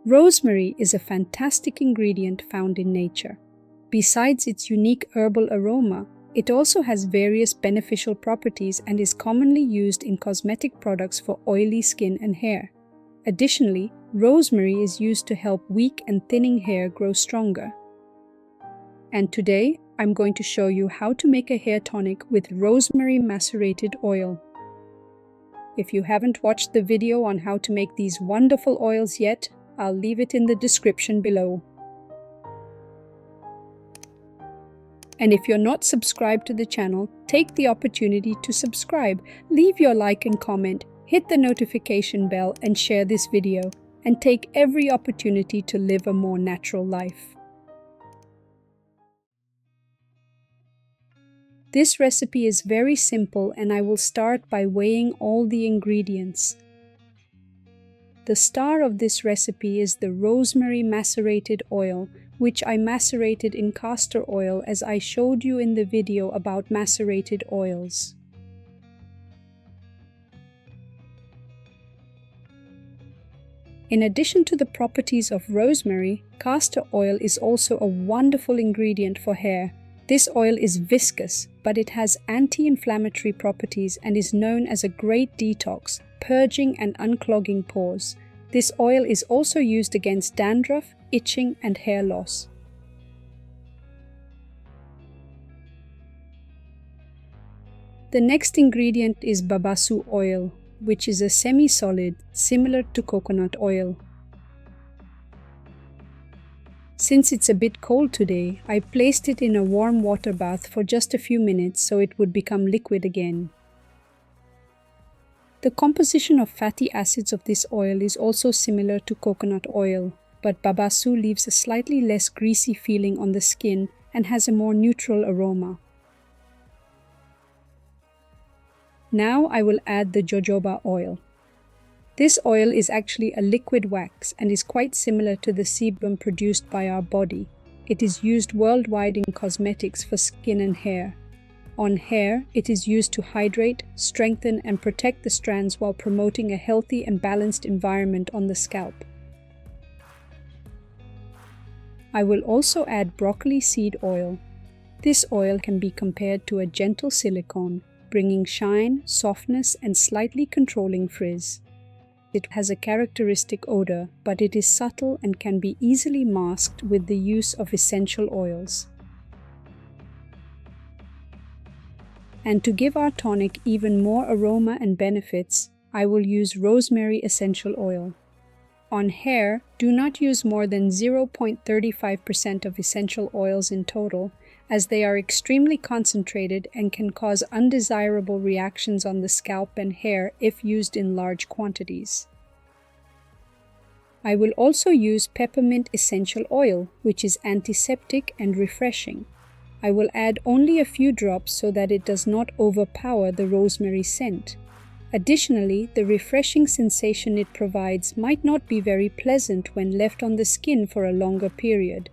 Rosemary is a fantastic ingredient found in nature. Besides its unique herbal aroma, it also has various beneficial properties and is commonly used in cosmetic products for oily skin and hair. Additionally, rosemary is used to help weak and thinning hair grow stronger. And today, I'm going to show you how to make a hair tonic with rosemary macerated oil. If you haven't watched the video on how to make these wonderful oils yet, I'll leave it in the description below. And if you're not subscribed to the channel, take the opportunity to subscribe, leave your like and comment, hit the notification bell and share this video, and take every opportunity to live a more natural life. This recipe is very simple and I will start by weighing all the ingredients. The star of this recipe is the rosemary macerated oil, which I macerated in castor oil as I showed you in the video about macerated oils. In addition to the properties of rosemary, castor oil is also a wonderful ingredient for hair. This oil is viscous, but it has anti-inflammatory properties and is known as a great detox, purging and unclogging pores. This oil is also used against dandruff, itching, and hair loss. The next ingredient is babassu oil, which is a semi-solid, similar to coconut oil. Since it's a bit cold today, I placed it in a warm water bath for just a few minutes so it would become liquid again. The composition of fatty acids of this oil is also similar to coconut oil, but babassu leaves a slightly less greasy feeling on the skin and has a more neutral aroma. Now I will add the jojoba oil. This oil is actually a liquid wax and is quite similar to the sebum produced by our body. It is used worldwide in cosmetics for skin and hair. On hair, it is used to hydrate, strengthen, and protect the strands while promoting a healthy and balanced environment on the scalp. I will also add broccoli seed oil. This oil can be compared to a gentle silicone, bringing shine, softness, and slightly controlling frizz. It has a characteristic odor, but it is subtle and can be easily masked with the use of essential oils. And to give our tonic even more aroma and benefits, I will use rosemary essential oil. On hair, do not use more than 0.35% of essential oils in total, as they are extremely concentrated and can cause undesirable reactions on the scalp and hair if used in large quantities. I will also use peppermint essential oil, which is antiseptic and refreshing. I will add only a few drops so that it does not overpower the rosemary scent. Additionally, the refreshing sensation it provides might not be very pleasant when left on the skin for a longer period.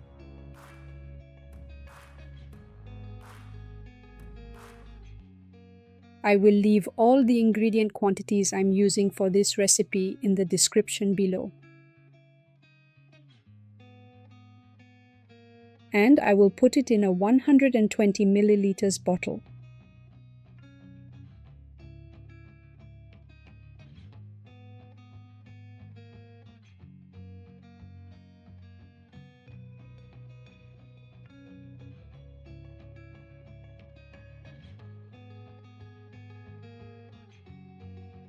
I will leave all the ingredient quantities I'm using for this recipe in the description below. And I will put it in a 120 milliliters bottle.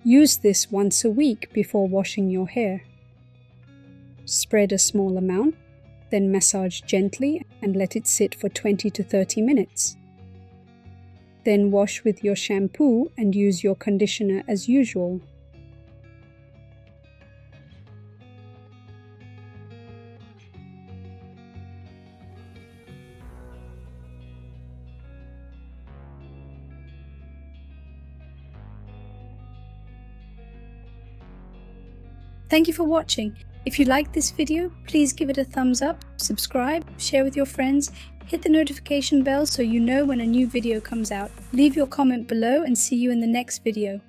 Use this once a week before washing your hair. Spread a small amount, then massage gently and let it sit for 20 to 30 minutes. Then wash with your shampoo and use your conditioner as usual. Thank you for watching. If you liked this video, please give it a thumbs up, subscribe, share with your friends, hit the notification bell so you know when a new video comes out. Leave your comment below and see you in the next video.